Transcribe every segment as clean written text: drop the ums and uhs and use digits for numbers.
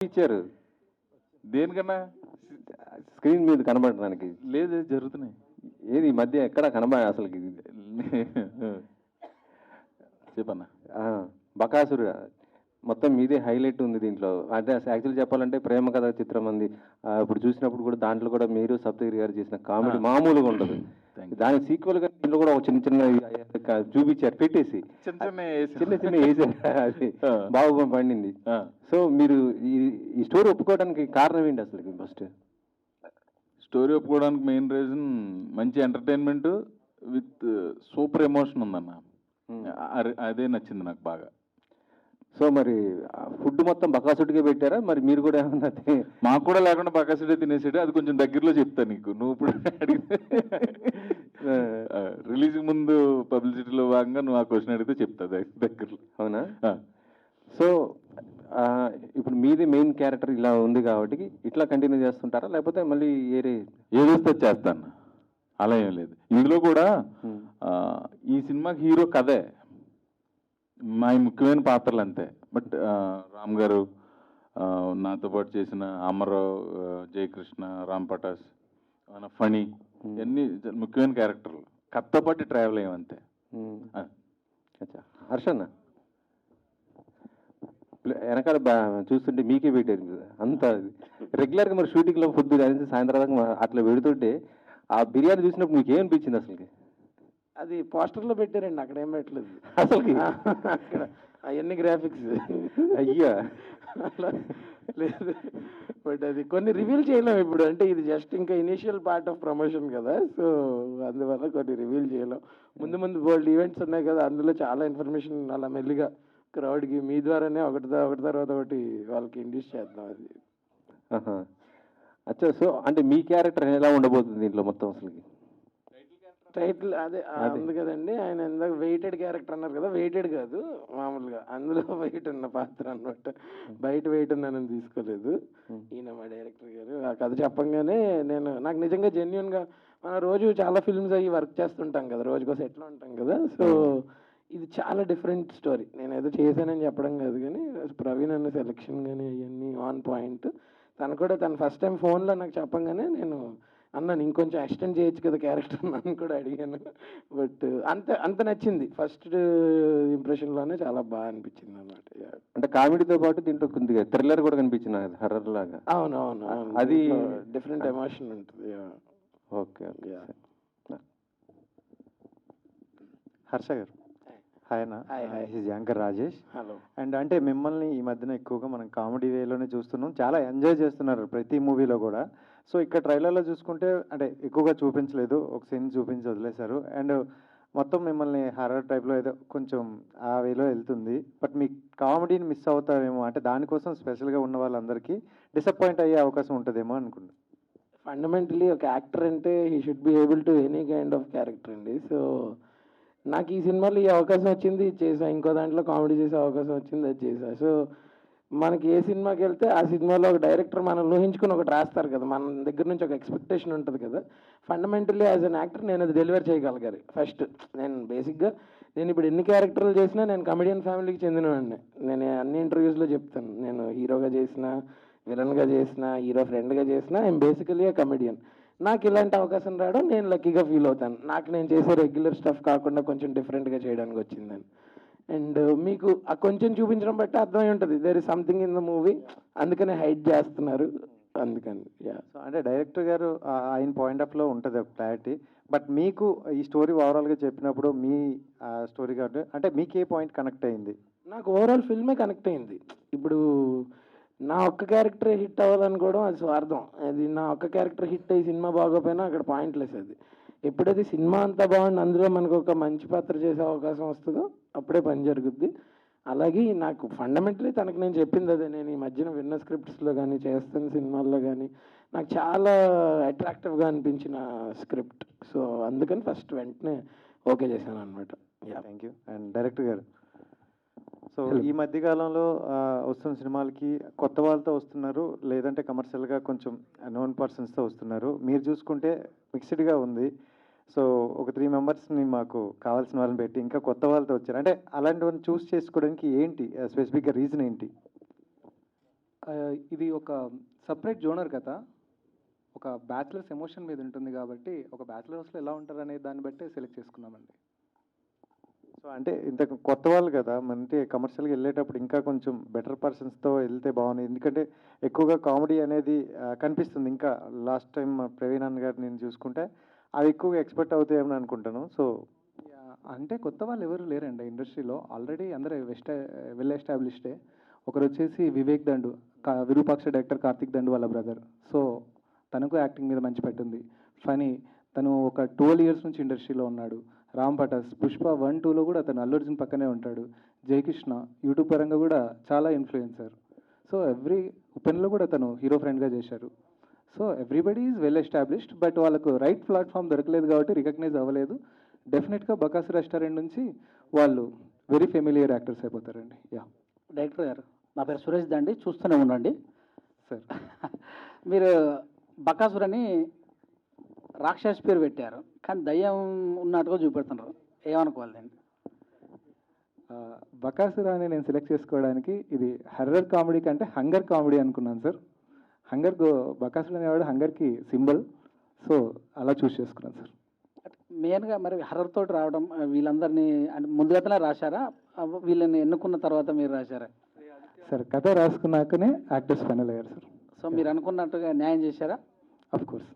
ఇచ్చారు దేనికన్నా స్క్రీన్ మీద కనబడడానికి. లేదు జరుగుతున్నాయి. ఏది ఈ మధ్య ఎక్కడ కనబడ అసలుకి. చెప్పన్నా. బకాసురు మొత్తం మీదే హైలైట్ ఉంది దీంట్లో. అంటే యాక్చువల్ చెప్పాలంటే ప్రేమ కథ చిత్రం అంది. ఇప్పుడు చూసినప్పుడు కూడా దాంట్లో కూడా మీరు సప్తగిరి గారు చేసిన కామెడీ మామూలుగా ఉండదు. దానికి సీక్వెల్ గా దీంట్లో కూడా ఒక చిన్న చిన్న చూపించారు పెట్టేసి చిన్న చిన్న వేసారు. అది బాగా పండింది. సో మీరు ఈ స్టోరీ ఒప్పుకోవడానికి కారణం ఏంటి అసలు? ఫస్ట్ స్టోరీ ఒప్పుకోవడానికి మెయిన్ రీజన్ మంచి ఎంటర్టైన్మెంట్ విత్ సూపర్ ఎమోషన్ ఉందన్న. అదే నచ్చింది నాకు బాగా. సో మరి ఫుడ్ మొత్తం బకాసుడికే పెట్టారా? మరి మీరు కూడా ఏమన్నా? మాకు కూడా లేకుండా బకాసుడే తినేసాడు. అది కొంచెం దగ్గరలో చెప్తా నీకు. నువ్వు ఇప్పుడు అడిగితే రిలీజ్ ముందు పబ్లిసిటీలో భాగంగా నువ్వు ఆ క్వశ్చన్ అడిగితే చెప్తా దగ్గరలో. అవునా? సో ఇప్పుడు మీది మెయిన్ క్యారెక్టర్ ఇలా ఉంది కాబట్టి ఇట్లా కంటిన్యూ చేస్తుంటారా, లేకపోతే మళ్ళీ ఏదొస్తే చేస్తాను, అలా ఏం లేదు. ఇందులో కూడా ఈ సినిమాకి హీరో కథే, మా ముఖ్యమైన పాత్రలు అంతే. బట్ రామ్ గారు, నాతో పాటు చేసిన అమరావు, జయకృష్ణ, రామ్ పటాస్, ఫణి, ఇవన్నీ ముఖ్యమైన క్యారెక్టర్లు. కథతో పాటు ట్రావెల్ అయ్యామంతే. హర్షన్న వెనకాల చూస్తుంటే మీకే పెట్టారు అంత రెగ్యులర్గా. మరి షూటింగ్లో ఫుడ్ కానీ సాయంత్రం దాకా అట్లా పెడుతుంటే ఆ బిర్యానీ చూసినప్పుడు మీకు ఏమనిపించింది అసలుకి? అది పోస్టర్లో పెట్టారండి, అక్కడ ఏం పెట్టలేదు అసలుకి. అక్కడ అవన్నీ గ్రాఫిక్స్ అయ్యా అలా లేదు. బట్ అది కొన్ని రివీల్ చేయలేం ఇప్పుడు, అంటే ఇది జస్ట్ ఇంకా ఇనిషియల్ పార్ట్ ఆఫ్ ప్రమోషన్ కదా. సో అందువల్ల కొన్ని రివీల్ చేయలేం. ముందు ముందు బోల్డ్ ఈవెంట్స్ ఉన్నాయి కదా, అందులో చాలా ఇన్ఫర్మేషన్ అలా మెల్లిగా క్రౌడ్కి మీ ద్వారానే ఒకటి తర్వాత ఒకటి వాళ్ళకి ఇండ్యూస్ చేద్దాం. అది అచ్చా. సో అంటే మీ క్యారెక్టర్ ఎలా ఉండబోతుంది దీంట్లో మొత్తం అసలుకి? టైటిల్ అదే ఉంది కదండి. ఆయన ఇందాక వెయిటెడ్ క్యారెక్టర్ అన్నారు కదా, వెయిటెడ్ కాదు మామూలుగా అందులో వెయిట్ ఉన్న పాత్ర అనమాట. బయట వెయిట్ ఉన్నానని తీసుకోలేదు ఈయన మా డైరెక్టర్ గారు. ఆ కథ చెప్పంగానే నాకు నిజంగా జెన్యున్గా, మనం రోజు చాలా ఫిల్మ్స్ అయ్యి వర్క్ చేస్తుంటాం కదా, రోజుకో సెట్లో ఉంటాం కదా. సో ఇది చాలా డిఫరెంట్ స్టోరీ. నేను ఏదో చేశానని చెప్పడం కాదు, కానీ ప్రవీణ్ అన్న సెలెక్షన్ కానీ అవన్నీ ఆన్ పాయింట్. తను కూడా ఫస్ట్ టైం ఫోన్లో నాకు చెప్పంగానే నేను అన్నాను ఇంకొంచెం ఎక్స్టెండ్ చేయొచ్చు కదా క్యారెక్టర్ నన్ను కూడా అడిగాను. బట్ అంత నచ్చింది. ఫస్ట్ ఇంప్రెషన్లోనే చాలా బాగా అనిపించింది అన్నమాట. అంటే కామెడీతో పాటు దీంట్లో కొద్దిగా థ్రిల్లర్ కూడా కనిపించింది, హర్రర్ లాగా. అవునవును, అది డిఫరెంట్ ఎమోషన్ ఉంటుంది. Okay okay. హర్ష గారు హాయ్ అన్న. This is anchor Rajesh. Hello. And అంటే మిమ్మల్ని ఈ మధ్యన ఎక్కువగా మనం కామెడీ వేలోనే చూస్తున్నాం, చాలా ఎంజాయ్ చేస్తున్నారు ప్రతి మూవీలో కూడా. సో ఇక్కడ ట్రైలర్లో చూసుకుంటే అంటే ఎక్కువగా చూపించలేదు, ఒక సీన్ చూపించి వదిలేశారు. అండ్ మొత్తం మిమ్మల్ని హర్రర్ టైప్లో ఏదో కొంచెం ఆ వేలో వెళ్తుంది. బట్ మీ కామెడీని మిస్ అవుతారేమో, అంటే దానికోసం స్పెషల్గా ఉన్న వాళ్ళందరికీ డిసప్పాయింట్ అయ్యే అవకాశం ఉంటుందేమో అనుకుంటున్నాను. ఫండమెంటలీ ఒక యాక్టర్ అంటే he should be able to any kind of character అండి. సో నాకు ఈ సినిమాలో ఈ అవకాశం వచ్చింది, చేసా. ఇంకో దాంట్లో కామెడీ చేసే అవకాశం వచ్చింది, అది చేసా. సో మనకి ఏ సినిమాకి వెళ్తే ఆ సినిమాలో ఒక డైరెక్టర్ మనం ఊహించుకుని ఒకటి రాస్తారు కదా, మన దగ్గర నుంచి ఒక ఎక్స్పెక్టేషన్ ఉంటుంది కదా. ఫండమెంటల్లీ యాజ్ అన్ యాక్టర్ నేను అది డెలివర్ చేయగలగాలి ఫస్ట్. నేను ఇప్పుడు ఎన్ని క్యారెక్టర్లు చేసినా నేను కమెడియన్ ఫ్యామిలీకి చెందినవాడిని. నేను అన్ని ఇంటర్వ్యూస్లో చెప్తాను, నేను హీరోగా చేసిన, విలన్గా చేసిన, హీరో ఫ్రెండ్గా చేసిన, ఐఎమ్ బేసికలీ ఏ కమెడియన్. నాకు ఇలాంటి అవకాశం రావడం నేను లక్కీగా ఫీల్ అవుతాను. నాకు నేను చేసే రెగ్యులర్ స్టఫ్ కాకుండా కొంచెం డిఫరెంట్గా చేయడానికి వచ్చిందని. అండ్ మీకు ఆ కొంచెం చూపించడం బట్టి అర్థమై ఉంటుంది, there is something in the movie, అందుకనే హైడ్ చేస్తున్నారు, అందుకని. సో అంటే డైరెక్టర్ గారు ఆయన పాయింట్ ఆఫ్లో ఉంటుంది క్లారిటీ. బట్ మీకు ఈ స్టోరీ ఓవరాల్గా చెప్పినప్పుడు మీ స్టోరీ కాబట్టి అంటే మీకు ఏ పాయింట్ కనెక్ట్ అయింది? నాకు ఓవరాల్ ఫిల్మే కనెక్ట్ అయింది. ఇప్పుడు నా ఒక్క క్యారెక్టర్ హిట్ అవ్వాలనుకోవడం అది స్వార్థం. అది నా ఒక్క క్యారెక్టర్ హిట్ అయ్యి సినిమా బాగోపోయినా అక్కడ పాయింట్లెస్. అది ఎప్పుడైతే సినిమా అంతా బాగుండి అందులో మనకు ఒక మంచి పాత్ర చేసే అవకాశం వస్తుందో అప్పుడే పని జరుగుద్ది. అలాగే నాకు ఫండమెంటలీ తనకు నేను చెప్పింది అదే. నేను ఈ మధ్యన విన్న స్క్రిప్ట్స్లో కానీ చేస్తున్న సినిమాల్లో కానీ నాకు చాలా అట్రాక్టివ్గా అనిపించిన స్క్రిప్ట్. సో అందుకని ఫస్ట్ వెంటనే ఓకే చేశాను అనమాట. Thank you. అండ్ డైరెక్టర్ గారు, సో ఈ మధ్యకాలంలో వస్తున్న సినిమాలకి కొత్త వాళ్ళతో వస్తున్నారు, లేదంటే కమర్షియల్గా కొంచెం నోన్ పర్సన్స్తో వస్తున్నారు. మీరు చూసుకుంటే మిక్స్డ్గా ఉంది. సో ఒక 3 మెంబర్స్ని మాకు కావాల్సిన వాళ్ళని పెట్టి ఇంకా కొత్త వాళ్ళతో వచ్చారు, అంటే అలాంటి వాళ్ళని చూస్ చేసుకోవడానికి ఏంటి స్పెసిఫిక్గా రీజన్ ఏంటి? ఇది ఒక సపరేట్ జోనర్ కదా, ఒక బ్యాచిలర్స్ ఎమోషన్ మీద ఉంటుంది కాబట్టి ఒక బ్యాచిలర్స్లో ఎలా ఉంటారు అనే దాన్ని బట్టే సెలెక్ట్ చేసుకున్నామండి. సో అంటే ఇంత కొత్త వాళ్ళు కదా, అంటే కమర్షియల్గా వెళ్ళేటప్పుడు ఇంకా కొంచెం బెటర్ పర్సన్స్తో వెళ్తే బాగుంది. ఎందుకంటే ఎక్కువగా కామెడీ అనేది కనిపిస్తుంది. ఇంకా లాస్ట్ టైం ప్రవీణ్ అన్న గారు నేను చూసుకుంటే అవి ఎక్కువగా ఎక్స్పెక్ట్ అవుతాయేమని అనుకుంటాను. సో అంటే కొత్త వాళ్ళు ఎవరు లేరండి ఇండస్ట్రీలో, ఆల్రెడీ అందరూ వెల్ ఎస్టాబ్లిష్డే. ఒకరు వచ్చేసి వివేక్ దండు, విరూపాక్ష డైరెక్టర్ కార్తిక్ దండు వాళ్ళ బ్రదర్. సో తనకు యాక్టింగ్ మీద మంచి పెట్టింది. ఫనీ, తను ఒక 12 years నుంచి ఇండస్ట్రీలో ఉన్నాడు. రామ్ పటాస్, పుష్ప 1, 2లో కూడా తను అల్లు అర్జున్ పక్కనే ఉంటాడు. జయకృష్ణ యూట్యూబ్ పరంగా కూడా చాలా ఇన్ఫ్లుయెన్సర్. సో ఎవ్రీ ఓపెన్లో కూడా తను హీరో ఫ్రెండ్గా చేశారు. So everybody is well established, but వాళ్ళకు రైట్ ప్లాట్ఫామ్ దొరకలేదు కాబట్టి రికగ్నైజ్ అవ్వలేదు. డెఫినెట్గా బకాసు రెస్టారెంట్ నుంచి వాళ్ళు వెరీ ఫెమిలియర్ యాక్టర్స్ అయిపోతారండి. యా. డైరెక్టర్ గారు, నా పేరు సురేష్ దండి, చూస్తూనే ఉండండి సార్. మీరు బకాసుర్ అని రాక్షస్ పేరు పెట్టారు, కానీ దయ్యం ఉన్నట్టుగా చూపెడుతున్నారు, ఏమనుకోవాలి దీన్ని? బకాసురా అని నేను సెలెక్ట్ చేసుకోవడానికి ఇది హర్రర్ కామెడీ కంటే హంగర్ కామెడీ అనుకున్నాను సార్. బకాసురు అనేవాడు హంగర్కి సింబల్, సో అలా చూస్ చేసుకున్నాను సార్. మెయిన్గా మరి హర్రర్ తోటి రావడం, వీళ్ళందరినీ అంటే ముందుగానే రాశారా, వీళ్ళని ఎన్నుకున్న తర్వాత మీరు రాశారా? సార్ కథ రాసుకున్నాకనే యాక్టర్స్ ఫైనల్ అయ్యారు సార్. సో మీరు అనుకున్నట్టుగా న్యాయం చేశారా? Of course.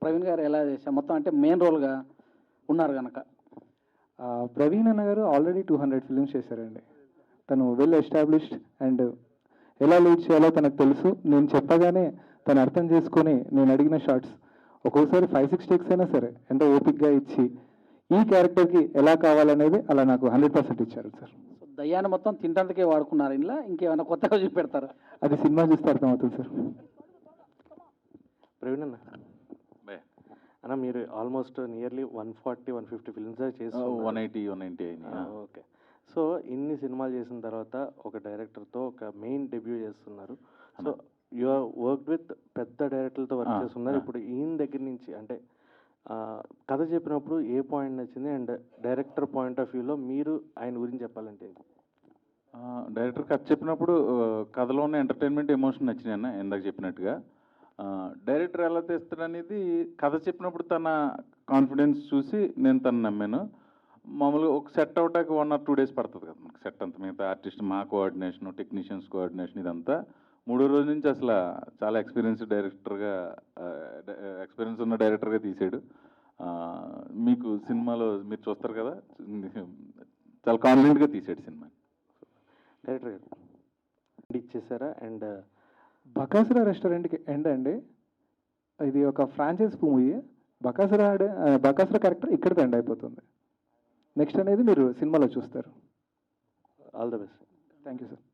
ప్రవీణ్ గారు ఎలా చేశారు మొత్తం, అంటే మెయిన్ రోల్గా ఉన్నారు కనుక? ప్రవీణ్ అన్న గారు ఆల్రెడీ 200 ఫిల్మ్స్ చేశారండి. తను వెల్ ఎస్టాబ్లిష్డ్ అండ్ ఎలా లీడ్ చేయాలో తనకు తెలుసు. నేను చెప్పగానే తను అర్థం చేసుకొని నేను అడిగిన షార్ట్స్ ఒక్కొక్కసారి 5-6 టేక్స్ అయినా సరే ఎంత ఓపిక్గా ఇచ్చి ఈ క్యారెక్టర్కి ఎలా కావాలనేది అలా నాకు 100% ఇచ్చారు సార్. సో దయ్యాన్ని మొత్తం తింటానికే వాడుకున్నారు, ఇలా ఇంకేమైనా కొత్తగా చూపెడతారు? అది సినిమా చూస్తే అర్థమవుతుంది సార్. ప్రవీణ్ అన్న మీరు ఆల్మోస్ట్ నియర్లీ 140-150 ఫిల్మ్స్ చేస్తారు. 180 అయినాయి. ఓకే. సో ఇన్ని సినిమాలు చేసిన తర్వాత ఒక డైరెక్టర్తో ఒక మెయిన్ డెబ్యూ చేస్తున్నారు. So you are work with పెద్ద డైరెక్టర్లతో వర్క్ చేస్తున్నారు. ఇప్పుడు ఈయన దగ్గర నుంచి అంటే కథ చెప్పినప్పుడు ఏ పాయింట్ నచ్చింది, అండ్ డైరెక్టర్ పాయింట్ ఆఫ్ వ్యూలో మీరు ఆయన గురించి చెప్పాలంటే? డైరెక్టర్ కథ చెప్పినప్పుడు కథలో ఉన్న ఎంటర్టైన్మెంట్, ఎమోషన్ నచ్చినాయి అన్న ఇందాక చెప్పినట్టుగా. డైరెక్టర్ ఎలా తెస్తాడు అనేది కథ చెప్పినప్పుడు తన కాన్ఫిడెన్స్ చూసి నేను తను నమ్మాను. మామూలుగా ఒక సెట్ అవటానికి 1 or 2 days పడుతుంది కదా మనకు సెట్ అంతా. మిగతా ఆర్టిస్ట్ మా కోఆర్డినేషన్, టెక్నీషియన్స్ కోఆర్డినేషన్ ఇదంతా 3వ రోజు నుంచి అసలు చాలా ఎక్స్పీరియన్స్ ఉన్న డైరెక్టర్గా తీసాడు. మీకు సినిమాలో మీరు చూస్తారు కదా, చాలా కాన్ఫిడెంట్గా తీసాడు సినిమా. డైరెక్టర్ గారు ఇచ్చేసారా? అండ్ బకాసురా రెస్టారెంట్కి ఎండ్ అండి, ఇది ఒక ఫ్రాంచైజ్ మూవీ. బకాసురా క్యారెక్టర్ ఇక్కడితో ఎండ్ అయిపోతుంది. నెక్స్ట్ అనేది మీరు సినిమాలో చూస్తారు. All the best. Thank you sir.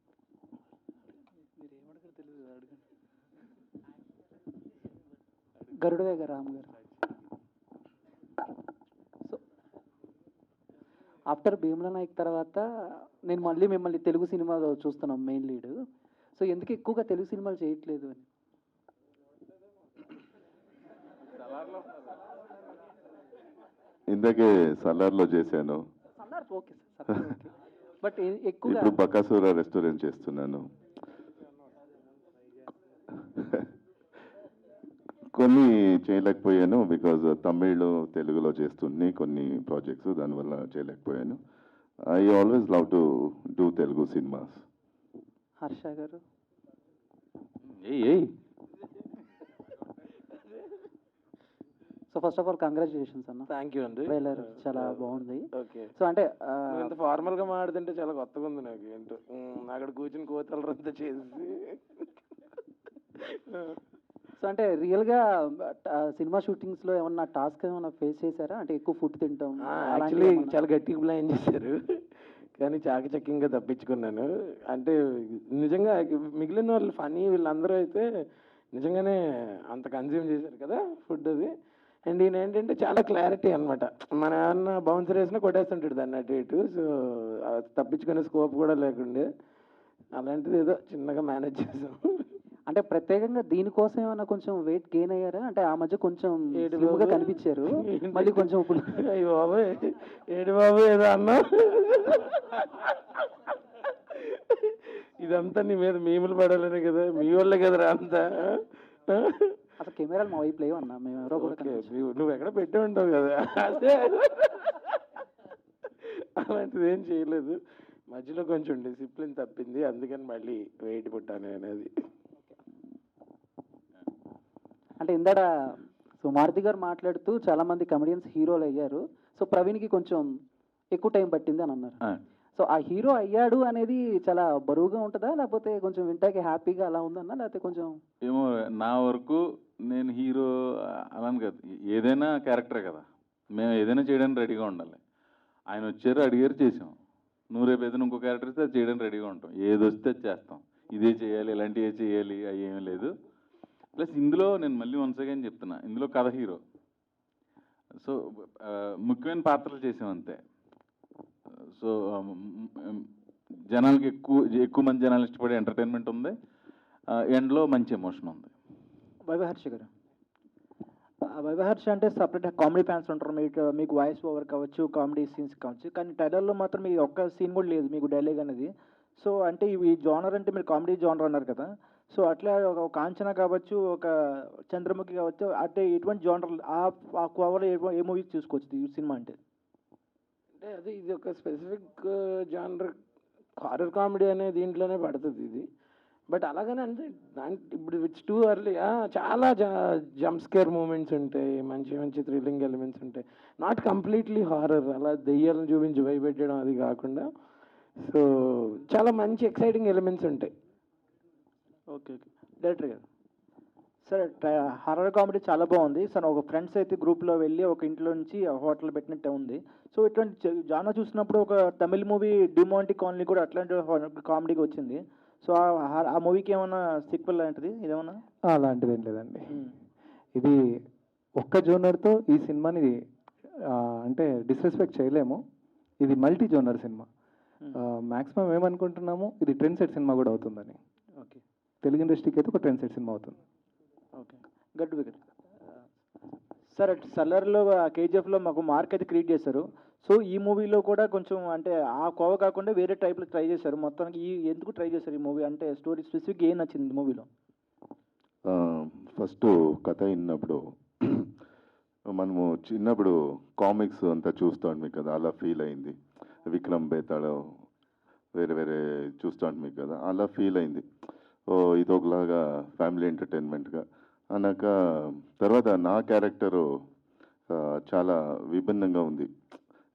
Garuda గారు, రామ్ గారు, సో ఆఫ్టర్ భీమ్లా నాయక్ తర్వాత నేను మళ్ళీ మిమ్మల్ని తెలుగు సినిమాలో చూస్తున్నాం మెయిన్ లీడ్. సో ఎందుకు ఎక్కువగా తెలుగు సినిమాలు చేయట్లేదు అని? ఇందాకే సలార్లో చేశాను, ఓకే సార్, బట్ ఎక్కువగా ఇప్పుడు బకాసురా రెస్టారెంట్ చేస్తున్నాను. కొన్ని చేయలేకపోయాను బికాజ్ తమిళ్, తెలుగులో చేస్తుంది కొన్ని ప్రాజెక్ట్స్, దానివల్ల చేయలేకపోయాను. I always love to do Telugu cinemas. Harsha గారు, so first of all congratulations అన్న. థ్యాంక్ యూ అండి. ట్రైలర్ చాలా బాగుంది. ఓకే. సో అంటే ఇంత ఫార్మల్గా మాట్లాడుతుంటే చాలా కొత్తగా ఉంది నాకు. ఏంటో అక్కడ కూర్చుని కోతలరంతా చేసి. సో అంటే రియల్గా సినిమా షూటింగ్స్లో ఏమన్నా టాస్క్ ఏమన్నా ఫేస్ చేశారా? అంటే ఎక్కువ ఫుడ్ తింటాం, యాక్చువల్లీ చాలా గట్టిగా ప్లాన్ చేశారు, కానీ చాకచక్యంగా తప్పించుకున్నాను. అంటే నిజంగా మిగిలిన వాళ్ళు ఫనీ వీళ్ళందరూ అయితే నిజంగానే అంత కన్జ్యూమ్ చేశారు కదా ఫుడ్ అది. అండ్ ఈయన ఏంటంటే చాలా క్లారిటీ అనమాట. మన ఏమన్నా బౌన్సర్ వేసినా కొట్టేస్తుంటాడు దాన్ని అటు ఇటు. సో తప్పించుకునే స్కోప్ కూడా లేకుండే, అలాంటిది ఏదో చిన్నగా మేనేజ్ చేసాం. అంటే ప్రత్యేకంగా దీనికోసం ఏమైనా కొంచెం వెయిట్ గెయిన్ అయ్యారా? అంటే ఆ మధ్య కొంచెం స్లిమ్గా కనిపించారు, మళ్ళీ కొంచెం ఇప్పుడు అయ్యో బాబు ఏడు బాబు ఏదో అన్నా ఇదంతా నీ మీద మీములు పడాలనే కదా, మీ వాళ్ళే కదరా అంతా. అసలు కెమెరాలు మా వైపు లేవు అన్న, మేము ఎవరో కూడా ఓకే, నువ్వు ఎక్కడ పెట్టి ఉంటావు కదా, అదే అలాంటిది ఏం చేయలేదు. మధ్యలో కొంచెం డిసిప్లిన్ తప్పింది, అందుకని మళ్ళీ వెయిట్ పుట్టాను అనేది. అంటే ఇందాడ సో మారుతి గారు మాట్లాడుతూ చాలా మంది కమెడియన్స్ హీరోలు అయ్యారు, సో ప్రవీణ్కి కొంచెం ఎక్కువ టైం పట్టింది అని అన్నారు. సో ఆ హీరో అయ్యాడు అనేది చాలా బరువుగా ఉంటుందా, లేకపోతే కొంచెం వింటాకి హ్యాపీగా అలా ఉందన్నా, లేకపోతే కొంచెం ఏమో నా వరకు నేను హీరో అలాని కాదు, ఏదైనా క్యారెక్టరే కదా, మేము ఏదైనా చేయడానికి రెడీగా ఉండాలి. ఆయన వచ్చారు, అడిగారు, చేసాం. నువ్వు రేపు ఏదైనా ఇంకో క్యారెక్టర్ ఇస్తే అది చేయడానికి రెడీగా ఉంటాం. ఏది వస్తే అది చేస్తాం. ఇదే చేయాలి, ఇలాంటివే చేయాలి, అవి ఏమీ లేదు. ప్లస్ ఇందులో నేను మళ్ళీ వన్స్ అగైన్ చెప్తున్నా, ఇందులో కథ హీరో. సో ముఖ్యమైన పాత్రలు చేసాం అంతే. సో జనాలకి ఎక్కువ మంది జనాలు ఇష్టపడే ఎంటర్టైన్మెంట్ ఉంది, ఎండ్లో మంచి ఎమోషన్ ఉంది. వైవహర్ష గారు, వైవహర్ష అంటే సపరేట్ కామెడీ ఫ్యాన్స్ ఉంటారు, మీకు వాయిస్ ఓవర్ కావచ్చు, కామెడీ సీన్స్ కావచ్చు, కానీ టైలర్లో మాత్రం మీ ఒక్క సీన్ కూడా లేదు మీకు డైలాగ్ అనేది. సో అంటే ఈ జోనర్ అంటే మీరు కామెడీ జోనర్ అన్నారు కదా, సో అట్లా ఒక కాంచనా కావచ్చు, ఒక చంద్రముఖి కావచ్చు, అంటే ఎటువంటి జోనర్ ఆ కోవలో ఏ మూవీ చూసుకోవచ్చు ఈ సినిమా అంటే? అంటే అది ఇది ఒక స్పెసిఫిక్ జానర్, హారర్ కామెడీ అనే దీంట్లోనే పడుతుంది ఇది. బట్ అలాగనే అంటే ఇప్పుడు ఇట్స్ టూ ఎర్లీ. చాలా జంప్ స్కేర్ మూమెంట్స్ ఉంటాయి, మంచి మంచి థ్రిల్లింగ్ ఎలిమెంట్స్ ఉంటాయి. నాట్ కంప్లీట్లీ హారర్, అలా దెయ్యాలను చూపించి భయపెట్టడం అది కాకుండా. సో చాలా మంచి ఎక్సైటింగ్ ఎలిమెంట్స్ ఉంటాయి. ఓకే ఓకే, డైరెక్టర్ గారు సరే, హర్రర్ కామెడీ చాలా బాగుంది సార్. ఒక ఫ్రెండ్స్ అయితే గ్రూప్లో వెళ్ళి ఒక ఇంట్లో నుంచి హోటల్ పెట్టినట్టే ఉంది. సో ఇటువంటి జానా చూసినప్పుడు ఒక తమిళ మూవీ డిమాంటి కాలనీ కూడా అట్లాంటి కామెడీకి వచ్చింది. సో ఆ మూవీకి ఏమన్నా సీక్వెల్ లాంటిది ఇదేమన్నా? అలాంటిది ఏం లేదండి. ఇది ఒక్క జోనర్తో ఈ సినిమాని అంటే డిస్రెస్పెక్ట్ చేయలేము. ఇది మల్టీ జోనర్ సినిమా. మ్యాక్సిమం ఏమనుకుంటున్నాము, ఇది ట్రెండ్ సెట్ సినిమా కూడా అవుతుందని. ఓకే, తెలుగు ఇండస్ట్రీకి అయితే ఒక ట్రెండ్ సెట్ సినిమా అవుతుంది. ఓకే, గడ్డు వికెట్ సార్. సల్లర్లో కేజీఎఫ్లో మాకు మార్క్ అయితే క్రియేట్ చేశారు. సో ఈ మూవీలో కూడా కొంచెం అంటే ఆ కోవ కాకుండా వేరే టైప్లో ట్రై చేశారు. మొత్తానికి ఎందుకు ట్రై చేశారు ఈ మూవీ, అంటే స్టోరీ స్పెసిఫిక్ ఏం నచ్చింది మూవీలో? ఫస్ట్ కథ విన్నప్పుడు మనము చిన్నప్పుడు కామిక్స్ అంతా చూస్తాం కదా, అలా ఫీల్ అయింది. విక్రమ్ బేతాళ వేరే వేరే చూస్తాం కదా, అలా ఫీల్ అయింది. ఇది ఒకలాగా ఫ్యామిలీ ఎంటర్టైన్మెంట్గా అన్నాక తర్వాత నా క్యారెక్టరు చాలా విభిన్నంగా ఉంది.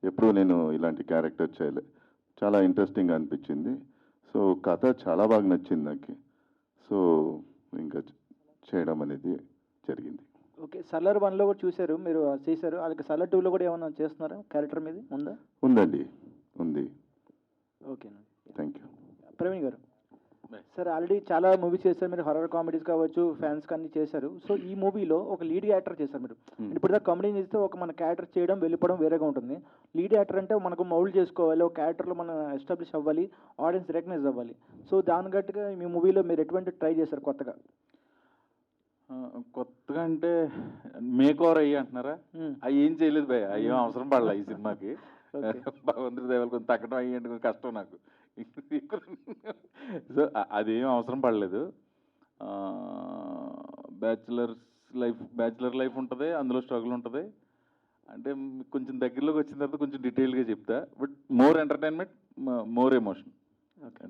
ఎప్పుడూ నేను ఇలాంటి క్యారెక్టర్ చేయలే, చాలా ఇంట్రెస్టింగ్గా అనిపించింది. సో కథ చాలా బాగా నచ్చింది నాకు. సో ఇంకా చేయడం అనేది జరిగింది. ఓకే, సల్లర్ 1లో కూడా చూశారు మీరు, చేశారు. అలాగే సల్లర్ 2లో కూడా ఏమైనా చేస్తున్నారా క్యారెక్టర్ మీద ఉందా? ఉందండి, ఉంది. ఓకేనండి, థ్యాంక్ యూ. ప్రవీణ్ గారు సార్, ఆల్రెడీ చాలా మూవీస్ చేశారు మీరు, హర్రర్ కామెడీస్ కావచ్చు, ఫ్యాన్స్ కానీ చేశారు. సో ఈ మూవీలో ఒక లీడ్ యాక్టర్ చేశారు మీరు. ఇప్పుడు దాకా కామెడీ చేస్తే ఒక మన క్యారెక్టర్ చేయడం వెళ్ళిపోవడం వేరేగా ఉంటుంది. లీడ్ యాక్టర్ అంటే మనకు మౌల్డ్ చేసుకోవాలి, ఒక క్యారెక్టర్లో మనం ఎస్టాబ్లిష్ అవ్వాలి, ఆడియన్స్ రికగ్నైజ్ అవ్వాలి. సో దాని గట్టుగా మీ మూవీలో మీరు ఎటువంటి ట్రై చేశారు కొత్తగా? కొత్తగా అంటే మేక్ ఓవర్ అయ్యి అంటున్నారా? అవి ఏం చేయలేదు భయ, అవి ఏం అవసరం పడలే ఈ సినిమాకి. భగవంతుడి దయవల్ల కొంచెం తగ్గడం అయ్యి కొంచెం కష్టం నాకు. సో అదేం అవసరం పడలేదు. బ్యాచులర్ లైఫ్ ఉంటుంది, అందులో స్ట్రగుల్ ఉంటుంది. అంటే కొంచెం దగ్గరలోకి వచ్చిన తర్వాత కొంచెం డీటెయిల్గా చెప్తా, but more entertainment, more emotion. Okay,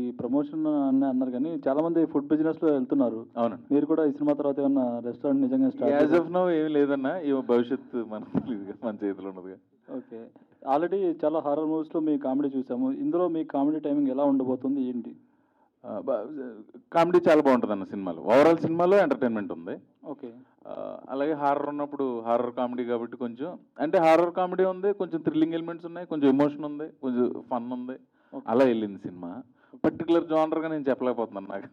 ఈ ప్రమోషన్ అని అన్నారు కానీ చాలా మంది ఫుడ్ బిజినెస్ లో వెళ్తున్నారు. అవునండి, మీరు కూడా ఈ సినిమా తర్వాత ఏమన్నా రెస్టారెంట్ నిజంగా యాజ్ ఆఫ్ నౌ ఏమి లేదన్నా, ఏమో భవిష్యత్తు మనకు తెలియదుగా, మన చేతిలో ఉన్నదిగా. ఓకే, ఆల్రెడీ చాలా హారర్ మూవీస్ లో మీ కామెడీ చూసాము. ఇందులో మీ కామెడీ టైమింగ్ ఎలా ఉండబోతుంది ఏంటి? కామెడీ చాలా బాగుంటుంది అన్న సినిమాలో. ఓవరాల్ సినిమాలో ఎంటర్టైన్మెంట్ ఉంది. ఓకే, అలాగే హారర్ ఉన్నప్పుడు హారర్ కామెడీ కాబట్టి కొంచెం అంటే హారర్ కామెడీ ఉంది, కొంచెం థ్రిల్లింగ్ ఎలిమెంట్స్ ఉన్నాయి, కొంచెం ఎమోషన్ ఉంది, కొంచెం ఫన్ ఉంది, అలా వెళ్ళింది సినిమా. పర్టికులర్ జానర్గా నేను చెప్పలేకపోతున్నాను, నాకు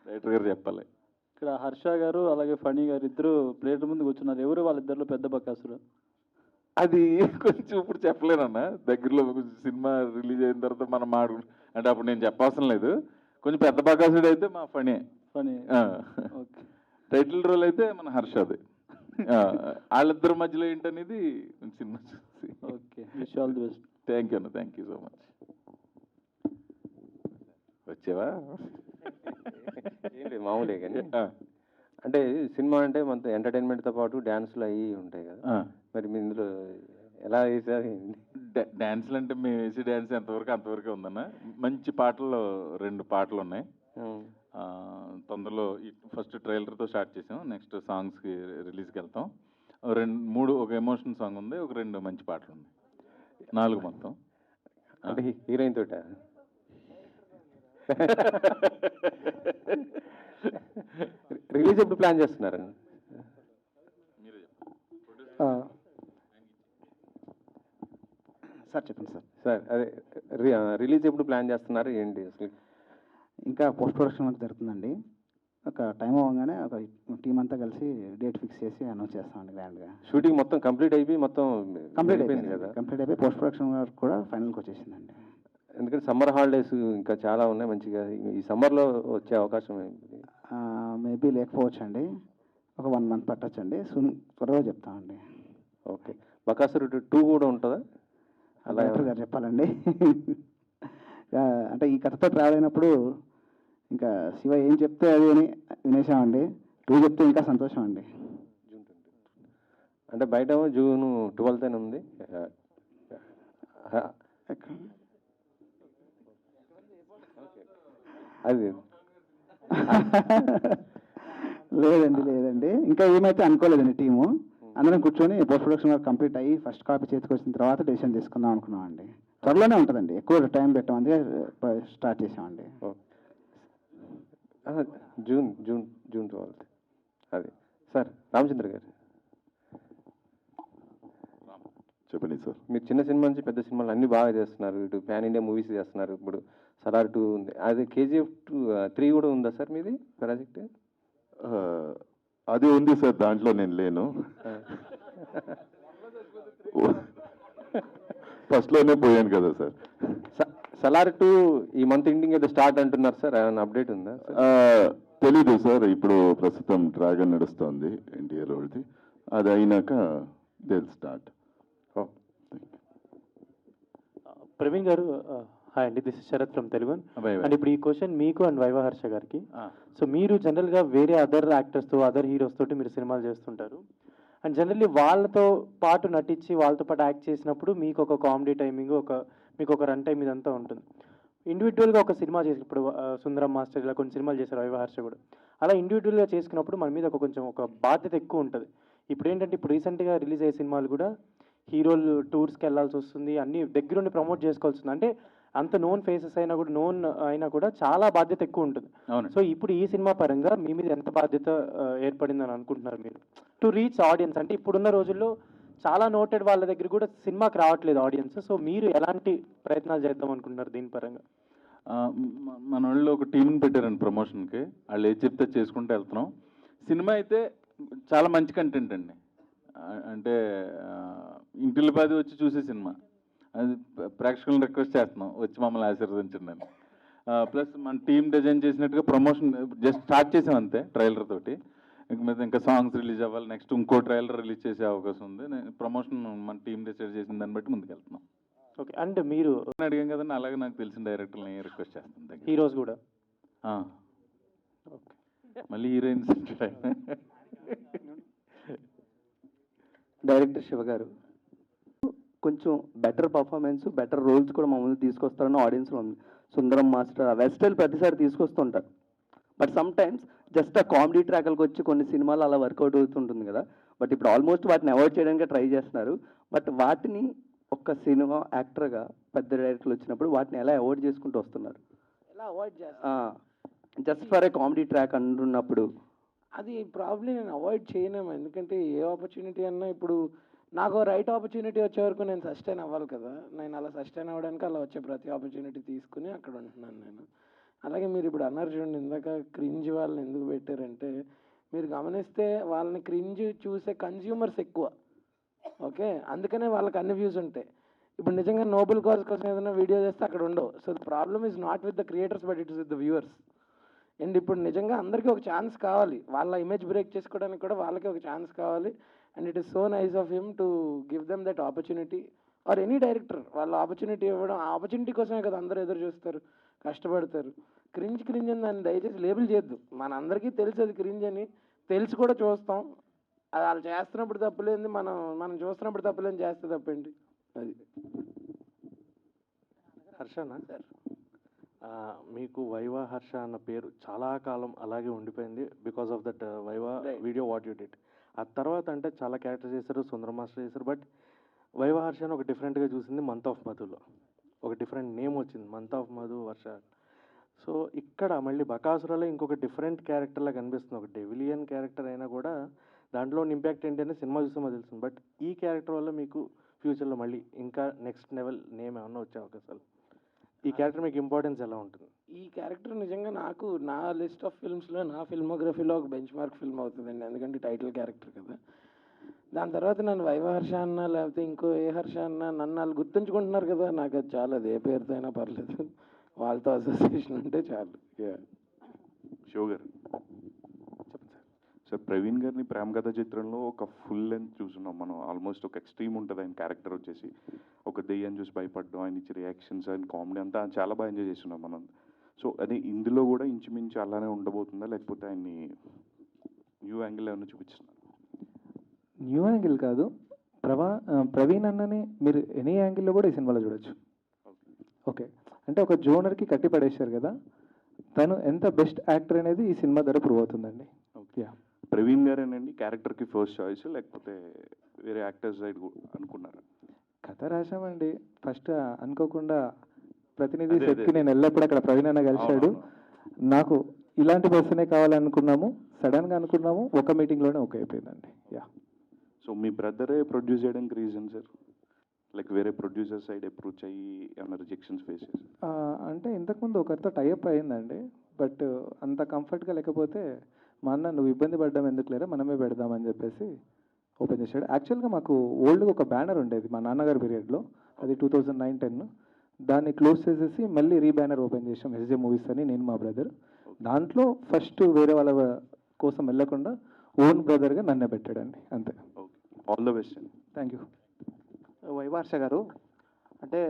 డైరెక్టర్ గారు చెప్పాలి. ఇక్కడ హర్ష గారు అలాగే ఫణి గారు ఇద్దరు ప్లేట్ ముందు కూర్చున్నారు. ఎవరు వాళ్ళిద్దరిలో పెద్ద బకాసురు? అది కొంచెం ఇప్పుడు చెప్పలేనన్న, దగ్గరలో కొంచెం సినిమా రిలీజ్ అయిన తర్వాత మనం అంటే అప్పుడు నేను చెప్పవసరం లేదు. కొంచెం పెద్ద బకాసుడు అయితే మా ఫణి. ఓకే, టైటిల్ రోల్ అయితే మన హర్షది. వాళ్ళిద్దరి మధ్యలో ఏంటనేది సినిమా చూసి. Okay, wish all the best. Thank you అన్న, థ్యాంక్ యూ సో మచ్. వచ్చేవా? ఏం లేదు, మామూలే కానీ. ఆ, అంటే సినిమా అంటే మన ఎంటర్టైన్మెంట్తో పాటు డ్యాన్స్లు అవి ఉంటాయి కదా, ఆ. మరి మీ ఇందులో ఎలా వేసారు? డ్యాన్స్లు అంటే మేము వేసే డ్యాన్స్ ఎంతవరకు అంతవరకే ఉందన్న. మంచి పాటలు 2 పాటలు ఉన్నాయి. తొందరలో ఫస్ట్ ట్రైలర్తో స్టార్ట్ చేసాం, నెక్స్ట్ సాంగ్స్కి రిలీజ్కి వెళ్తాం. 3 ఒక ఎమోషన్ సాంగ్ ఉంది, ఒక 2 మంచి పాటలు ఉన్నాయి, 4 మొత్తం. అంటే హీరోయిన్ తోట రిలీజ్ ఎప్పుడు ప్లాన్ చేస్తున్నారండి? సార్ చెప్పండి సార్. సార్ అదే రిలీజ్ ఎప్పుడు ప్లాన్ చేస్తున్నారు ఏంటి అసలు? ఇంకా పోస్ట్ ప్రొడక్షన్ వర్క్ జరుగుతుందండి. ఒక టైం అవ్వగానే ఒక టీం అంతా కలిసి డేట్ ఫిక్స్ చేసి అనౌన్స్ చేస్తామండి గ్రాండ్గా. షూటింగ్ మొత్తం కంప్లీట్ అయిపోయి మొత్తం కంప్లీట్ అయిపోయింది అయిపోయింది కదా? కంప్లీట్ అయిపోయి పోస్ట్ ప్రొడక్షన్ వర్క్ కూడా ఫైనల్కి వచ్చేసిందండి. ఎందుకంటే సమ్మర్ హాలిడేస్ ఇంకా చాలా ఉన్నాయి మంచిగా, ఈ సమ్మర్లో వచ్చే అవకాశం ఏంటి? మేబీ లేకపోవచ్చు అండి, ఒక 1 మంత్ పట్టొచ్చండి. త్వరగా చెప్తామండి. ఓకే. బకాసురు 2 కూడా ఉంటుందా? అలా డైరెక్టర్ గారు చెప్పాలండి. అంటే ఈ కథతో ట్రావెల్ అయినప్పుడు ఇంకా శివ ఏం చెప్తే అది అని వినేసామండి. 2 చెప్తే ఇంకా సంతోషం అండి. అంటే బయట జూన్ 12th ఉంది. అది లేదండి ఇంకా ఏమైతే అనుకోలేదండి. టీము అందరం కూర్చొని పోస్ట్ ప్రొడక్షన్ వర్క్ కంప్లీట్ అయ్యి ఫస్ట్ కాపీ చేతికి వచ్చిన తర్వాత డెసిషన్ తీసుకుందాం అనుకున్నామండి. త్వరలోనే ఉంటుందండి, ఎక్కువ టైం పెట్టాం, అందుకే స్టార్ట్ చేసామండి. June 12th. అది సార్ రామచంద్ర గారు చెప్పండి సార్. మీరు చిన్న సినిమా నుంచి పెద్ద సినిమాలు అన్ని బాగా చేస్తున్నారు, ఇటు ప్యాన్ ఇండియా మూవీస్ చేస్తున్నారు. ఇప్పుడు సలార్ 2 ఉంది, అది KGF 3 కూడా ఉందా సార్ మీది ప్రాజెక్ట్? అది ఉంది సార్, దాంట్లో నేను లేను. ఫస్ట్లోనే పోయాను కదా సార్. సలార్ 2 ఈ మంత్ ఎండింగ్ ఏదో స్టార్ట్ అంటున్నారు సార్, ఏమైనా అప్డేట్ ఉందా? తెలీదు సార్, ఇప్పుడు ప్రస్తుతం డ్రాగన్ నడుస్తోంది NTR వాళ్ళది, అది అయినాక దిల్ స్టార్ట్. ప్రవీణ్ గారు, హాయ్ అండి, this is Sharath from Telugu. And ఇప్పుడు ఈ క్వశ్చన్ మీకు అండ్ వైవా హర్ష గారికి. సో మీరు జనరల్గా వేరే అదర్ యాక్టర్స్తో అదర్ హీరోస్ తోటి మీరు సినిమాలు చేస్తుంటారు, అండ్ జనరల్లీ వాళ్ళతో పాటు నటించి వాళ్ళతో పాటు యాక్ట్ చేసినప్పుడు మీకు ఒక కామెడీ టైమింగ్, మీకు ఒక రన్ టైం ఇదంతా ఉంటుంది. ఇండివిజువల్గా ఒక సినిమా చేసినప్పుడు సుందరం మాస్టర్ ఇలా కొన్ని సినిమాలు చేశారు వైవా హర్ష కూడా, అలా ఇండివిజువల్గా చేసుకున్నప్పుడు మన మీద కొంచెం ఒక బాధ్యత ఎక్కువ ఉంటుంది. ఇప్పుడు ఏంటంటే ఇప్పుడు రీసెంట్గా రిలీజ్ అయ్యే సినిమాలు కూడా హీరోలు టూర్స్కి వెళ్ళాల్సి వస్తుంది, అన్ని దగ్గరుండి ప్రమోట్ చేసుకోవాల్సి వస్తుంది. అంటే అంత నోన్ ఫేసెస్ అయినా కూడా చాలా బాధ్యత ఎక్కువ ఉంటుంది. సో ఇప్పుడు ఈ సినిమా పరంగా మీ మీద ఎంత బాధ్యత ఏర్పడిందని అనుకుంటున్నారు మీరు టు రీచ్ ఆడియన్స్? అంటే ఇప్పుడున్న రోజుల్లో చాలా నోటెడ్ వాళ్ళ దగ్గర కూడా సినిమాకి రావట్లేదు ఆడియన్స్. సో మీరు ఎలాంటి ప్రయత్నాలు చేద్దాం అనుకుంటున్నారు దీని పరంగా? మన వాళ్ళు ఒక టీంని పెట్టారండి ప్రమోషన్కి, వాళ్ళు ఏది చెప్తే చేసుకుంటూ వెళ్తున్నాం. సినిమా అయితే చాలా మంచి కంటెంట్ అండి, అంటే ఇంటిల్లిపాది వచ్చి చూసే సినిమా. అది ప్రేక్షకులను రిక్వెస్ట్ చేస్తున్నాం వచ్చి మమ్మల్ని ఆశీర్వదించండి అని. ప్లస్ మన టీం డిజైన్ చేసినట్టుగా ప్రమోషన్ జస్ట్ స్టార్ట్ చేసాం అంతే ట్రైలర్ తోటి. ఇంకా సాంగ్స్ రిలీజ్ అవ్వాలి, నెక్స్ట్ ఇంకో ట్రైలర్ రిలీజ్ చేసే అవకాశం ఉంది. ప్రమోషన్ మన టీం డిసైడ్ చేసిన దాన్ని బట్టి ముందుకెళ్తున్నాం. ఓకే. అండ్ మీరు అడిగాం కదండి, అలాగే నాకు తెలిసిన డైరెక్టర్ని రిక్వెస్ట్ చేస్తాను. హీరోస్ కూడా ఓకే, మళ్ళీ హీరోయిన్స్ డైరెక్టర్ శివ గారు కొంచెం బెటర్ పర్ఫార్మెన్స్, బెటర్ రోల్స్ కూడా మమ్మల్ని తీసుకొస్తారని ఆడియన్స్లో ఉంది. సుందరం మాస్టర్ వెస్ట్ స్టైల్ ప్రతిసారి తీసుకొస్తుంటారు, బట్ సమ్ టైమ్స్ జస్ట్ ఆ కామెడీ ట్రాక్లకు వచ్చి కొన్ని సినిమాలు అలా వర్కౌట్ అవుతుంటుంది కదా. బట్ ఇప్పుడు ఆల్మోస్ట్ వాటిని అవాయిడ్ చేయడానికి ట్రై చేస్తున్నారు. బట్ వాటిని ఒక సినిమా యాక్టర్గా పెద్ద డైరెక్టర్లు వచ్చినప్పుడు వాటిని ఎలా అవాయిడ్ చేసుకుంటూ వస్తున్నారు? ఎలా అవాయిడ్ చేస్తారు? Just for a comedy track అంటున్నప్పుడు అది ప్రాబ్లీ నేను అవాయిడ్ చేయలేము. ఎందుకంటే ఏ ఆపర్చునిటీ అన్నా ఇప్పుడు నాకు రైట్ ఆపర్చునిటీ వచ్చే వరకు నేను సస్టైన్ అవ్వాలి కదా. నేను అలా సస్టైన్ అవ్వడానికి అలా వచ్చే ప్రతి ఆపర్చునిటీ తీసుకుని అక్కడ ఉంటున్నాను నేను. అలాగే మీరు ఇప్పుడు అన్నారు చూడండి, ఇందాక క్రింజ్ వాళ్ళని ఎందుకు పెట్టారంటే, మీరు గమనిస్తే వాళ్ళని క్రింజ్ చూసే కన్జ్యూమర్స్ ఎక్కువ. ఓకే, అందుకనే వాళ్ళకి అన్ని వ్యూస్ ఉంటాయి. ఇప్పుడు నిజంగా నోబెల్ కాజ్ కోసం ఏదైనా వీడియో చేస్తే అక్కడ ఉండవు. So the problem is not with the creators but it's with the viewers. And ఇప్పుడు నిజంగా అందరికీ ఒక ఛాన్స్ కావాలి, వాళ్ళ ఇమేజ్ బ్రేక్ చేసుకోవడానికి కూడా వాళ్ళకి ఒక ఛాన్స్ కావాలి. And it is so nice of him to give them that opportunity or any director వాళ్ళు ఆపర్చునిటీ ఇవ్వడం, ఆ ఆపర్చునిటీ కోసమే కదా అందరూ ఎదురు చూస్తారు, కష్టపడతారు. క్రింజ్ అని దాన్ని దయచేసి లేబుల్ చేయొద్దు. మనందరికీ తెలుసు అది క్రింజ్ అని, తెలిసి కూడా చూస్తాం. అది వాళ్ళు చేస్తున్నప్పుడు తప్పులేంది, మనం చూస్తున్నప్పుడు తప్పులేని చేస్తే తప్పండి. అది హర్షనా సార్, మీకు వైవా హర్ష అన్న పేరు చాలా కాలం అలాగే ఉండిపోయింది because of that viva video what you did. ఆ తర్వాత అంటే చాలా క్యారెక్టర్ చేశారు, సుందరం మాస్టర్ చేశారు, బట్ వైవా హర్ష అని ఒక డిఫరెంట్గా చూసింది మంత్ ఆఫ్ మధులో. ఒక డిఫరెంట్ నేమ్ వచ్చింది, month of Madhu Varsha. So ఇక్కడ మళ్ళీ బకాసురలో ఇంకొక డిఫరెంట్ క్యారెక్టర్లా కనిపిస్తుంది. ఒక డెవిలియన్ క్యారెక్టర్ అయినా కూడా దాంట్లో ఇంపాక్ట్ ఏంటంటే సినిమా చూస్తే తెలుస్తుంది. బట్ ఈ క్యారెక్టర్ వల్ల మీకు ఫ్యూచర్లో మళ్ళీ ఇంకా నెక్స్ట్ లెవెల్ నేమ్ ఏమన్నా వచ్చే అవకాశాలు, ఈ క్యారెక్టర్ మీకు ఇంపార్టెన్స్ ఎలా ఉంటుంది? ఈ క్యారెక్టర్ నిజంగా నాకు నా లిస్ట్ ఆఫ్ ఫిల్మ్స్లో, నా ఫిల్మోగ్రఫీలో ఒక బెంచ్ మార్క్ ఫిల్మ్ అవుతుందండి. ఎందుకంటే టైటిల్ క్యారెక్టర్ కదా. దాని తర్వాత నన్ను వైవ హర్ష అన్నా లేకపోతే ఇంకో ఏ హర్ష అన్నా నన్ను వాళ్ళు గుర్తుంచుకుంటున్నారు కదా, నాకు అది చాలు. అది ఏ పేరుతో అయినా పర్లేదు, వాళ్ళతో అసోసియేషన్ ఉంటే చాలు. శివ గారు చెప్పండి సార్. సార్ ప్రవీణ్ గారిని ప్రేమ కథ చిత్రంలో ఒక ఫుల్ లెంత్ చూస్తున్నాం మనం. ఆల్మోస్ట్ ఒక ఎక్స్ట్రీమ్ ఉంటుంది ఆయన క్యారెక్టర్ వచ్చేసి. ఒక దెయ్యాన్ని చూసి భయపడడం, ఆయన ఇచ్చే రియాక్షన్స్ అండ్ కామెడీ అంతా చాలా బాగా ఎంజాయ్ చేస్తున్నాం మనం. సో అదే ఇందులో కూడా ఇంచుమించు అలానే ఉండబోతుందా, లేకపోతే ఆయన్ని న్యూ యాంగిల్ ఏమైనా చూపిస్తున్నారు? న్యూ యాంగిల్ కాదు, ప్రవీణ్ అన్నని మీరు ఎనీ యాంగిల్లో కూడా ఈ సినిమాలో చూడొచ్చు. ఓకే, అంటే ఒక జోనర్కి కట్టి పడేశారు కదా, తను ఎంత బెస్ట్ యాక్టర్ అనేది ఈ సినిమా ద్వారా ప్రూవ్ అవుతుందండి. ఓకే, ప్రవీణ్ గారేనండి క్యారెక్టర్కి ఫస్ట్ చాయిస్, లేకపోతే వేరే యాక్టర్స్ సైడ్ అనుకున్నారా? కథ రాశామండి ఫస్ట్, అనుకోకుండా ప్రతినిధి సెట్కి నేను వెళ్ళినప్పుడు అక్కడ ప్రవీణ్ అన్న కలిశాడు. నాకు ఇలాంటి పర్సనే కావాలనుకున్నాము, సడన్గా అనుకున్నాము, ఒక మీటింగ్లోనే ఓకే అయిపోయిందండి. యా. సో మీ బ్రదరే ప్రొడ్యూస్ చేయడానికి రీజన్ సార్, లైక్ వేరే ప్రొడ్యూసర్ సైడ్ అప్రోచ్ అయ్యి ఏమైనా రిజెక్షన్స్ ఫేస్ చేసి? అంటే ఇంతకుముందు ఒకరితో టైఅప్ అయిందండి, బట్ అంత కంఫర్ట్గా లేకపోతే మా అన్న నువ్వు ఇబ్బంది పడ్డాం ఎందుకు లేరా మనమే పెడదామని చెప్పేసి ఓపెన్ చేశాడు. యాక్చువల్గా మాకు ఓల్డ్గా ఒక బ్యానర్ ఉండేది మా నాన్నగారి పీరియడ్లో, అది 2009-10. దాన్ని క్లోజ్ చేసేసి మళ్ళీ రీబ్యానర్ ఓపెన్ చేసాం, ఎస్జే మూవీస్ అని, నేను మా బ్రదర్. దాంట్లో ఫస్ట్ వేరే వాళ్ళ కోసం వెళ్ళకుండా ఓన్ బ్రదర్గా నన్నే పెట్టాడండి, అంతే. ఆల్ ద బెస్ట్ అండి. Thank you. వైవర్ష గారు, అంటే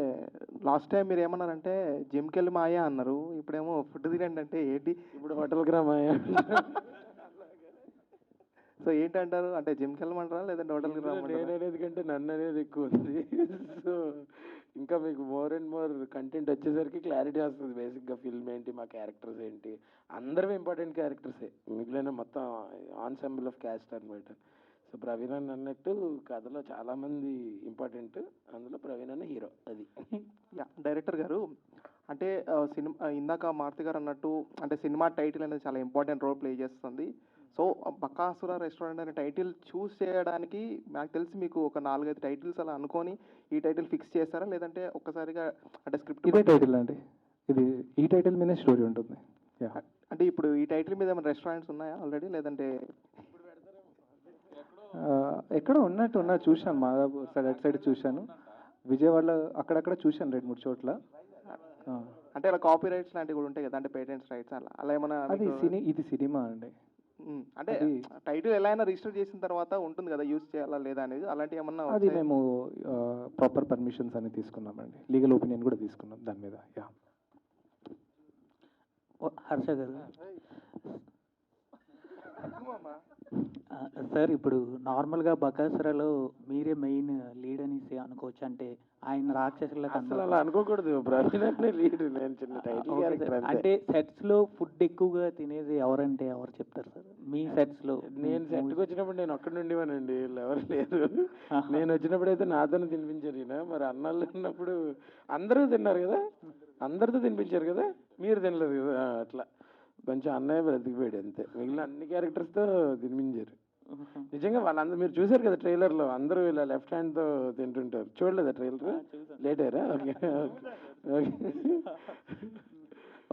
లాస్ట్ టైం మీరు ఏమన్నారంటే జిమ్కి వెళ్ళి మాయా అన్నారు, ఇప్పుడేమో ఫుడ్ తినండి అంటే ఏంటి? ఇప్పుడు హోటల్కి రా మాయా. సో ఏంటంటారు, అంటే జిమ్కి వెళ్ళమంటారా లేదంటే హోటల్కి నేను అనేది కంటే నన్ను అనేది ఎక్కువ ఉంది. సో ఇంకా మీకు మోర్ అండ్ మోర్ కంటెంట్ వచ్చేసరికి క్లారిటీ వస్తుంది. బేసిక్గా ఫిల్మ్ ఏంటి, మా క్యారెక్టర్స్ ఏంటి, అందరూ ఇంపార్టెంట్ క్యారెక్టర్సే, మిగిలిన మొత్తం ఆన్సెంబుల్ ఆఫ్ క్యాస్ట్ అనమాట. సో ప్రవీణ్ అన్న అన్నట్టు కథలో చాలామంది ఇంపార్టెంట్, అందులో ప్రవీణ్ అన్న హీరో. అది డైరెక్టర్ గారు, అంటే సినిమా ఇందాక మారుతి గారు అన్నట్టు అంటే సినిమా టైటిల్ అనేది చాలా ఇంపార్టెంట్ రోల్ ప్లే చేస్తుంది. సో బకాసుర రెస్టారెంట్ అనే టైటిల్ చూస్ చేయడానికి నాకు తెలిసి మీకు ఒక 4-5 టైటిల్స్ అలా అనుకొని ఈ టైటిల్ ఫిక్స్ చేస్తారా, లేదంటే ఒక్కసారిగా అంటే స్క్రిప్ట్ ఇదే టైటిల్ అండి, ఇది ఈ టైటిల్ మీదే స్టోరీ ఉంటుంది. అంటే ఇప్పుడు ఈ టైటిల్ మీద ఏమైనా రెస్టారెంట్స్ ఉన్నాయా ఆల్రెడీ, లేదంటే ఎక్కడో ఉన్నట్టు చూశాను, మాదాపూర్ సైడ్ అటు సైడ్ చూశాను, విజయవాడలో అక్కడక్కడ చూశాను 2-3 చోట్ల. అంటే అలా కాపీ రైట్స్ లాంటివి కూడా ఉంటాయి కదా, అంటే పేటెంట్స్ రైట్స్ అలా ఏమైనా? అది ఇది సినిమా అండి, అంటే టైటిల్ ఎలా అయినా రిజిస్టర్ చేసిన తర్వాత ఉంటుంది కదా యూజ్ చేయాలా లేదా అనేది, అలాంటి ఏమన్నా? అది మేము ప్రాపర్ పర్మిషన్స్ అని తీసుకున్నామండి, లీగల్ ఒపీనియన్ కూడా తీసుకున్నాం దాని మీద. యా. హర్ష గారు సార్, ఇప్పుడు నార్మల్గా బకాసురలో మీరే మెయిన్ లీడ్ అనేసి అనుకోవచ్చు, అంటే ఆయన రాక్షసులకు అలా అనుకోకూడదు, లీడ్. నేను చిన్న టైటిల్ అంటే సెట్స్ లో ఫుడ్ ఎక్కువగా తినేది ఎవరంటే ఎవరు చెప్తారు సార్ మీ సెట్స్ లో? నేను సెట్కి వచ్చినప్పుడు నేను ఒక్కడి ఉండేవానండి, ఎవరు లేరు. నేను వచ్చినప్పుడు అయితే నాతోనే తినిపించారు ఈయన. మరి అన్నాళ్ళు ఉన్నప్పుడు అందరూ తిన్నారు కదా, అందరితో తినిపించారు కదా, మీరు తినలేదు కదా, అట్లా కొంచెం అన్నయ్య బ్రతికిపోయాడు అంతే. మిగిలిన అన్ని క్యారెక్టర్స్తో తినిపించారు. నిజంగా వాళ్ళందరూ మీరు చూసారు కదా ట్రైలర్లో, అందరూ ఇలా లెఫ్ట్ హ్యాండ్తో తింటుంటారు. చూడలేదా ట్రైలర్? లేట్ అయ్యారా?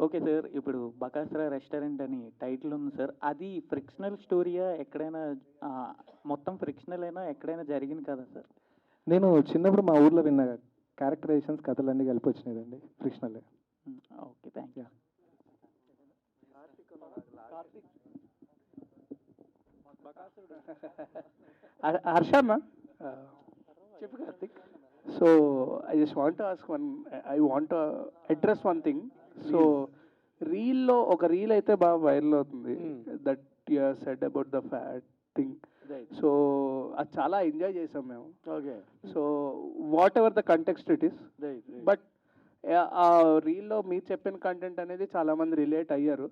ఓకే సార్, ఇప్పుడు బకాసుర రెస్టారెంట్ అని టైటిల్ ఉంది సార్, అది ఫ్రిక్షనల్ స్టోరీయా, ఎక్కడైనా మొత్తం ఫ్రిక్షనల్ అయినా ఎక్కడైనా జరిగింది కదా సార్? నేను చిన్నప్పుడు మా ఊర్లో విన్న క్యారెక్టరైజేషన్స్ కథలన్నీ కలిపి వచ్చినాయండి, fictional. Okay, thank you. Harsha అన్న, చెప్పు Karthik. So I just want to ask I want address one thing. So రీల్లో ఒక రీల్ అయితే బాగా వైరల్ అవుతుంది, that you said about the fat thing. So అది చాలా ఎంజాయ్ చేసాం మేము. Okay. So whatever the context it is, but ఆ రీల్లో మీరు చెప్పిన కంటెంట్ అనేది చాలా మంది రిలేట్ అయ్యారు.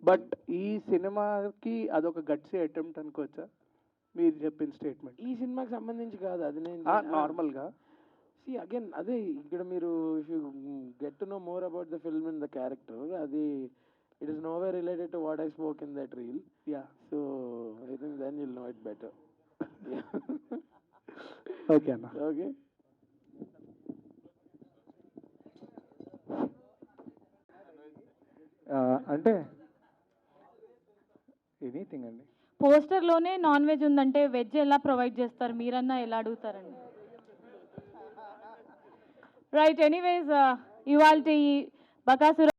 బట్ ఈ సినిమాకి అదొక గట్సీ అటెంప్ట్ అనుకోవచ్చా మీరు చెప్పిన స్టేట్మెంట్? ఈ సినిమాకి సంబంధించి కాదు అది, నేను నార్మల్గా సి అగైన్ అదే ఇక్కడ మీరు if you get to know more about the film and the character, అది it is no way related to what I spoke in that reel. Yeah. So I think then you'll know it better. Okay అన్న. Okay. అంటే anything అండి. పోస్టర్లోనే non veg ఉందంటే veg ఎలా provide చేస్తారు, మీరన్నా ఎలా అడుగుతారండి? రైట్, ఎనీవేస్ ఇవాల్టి బకాసుర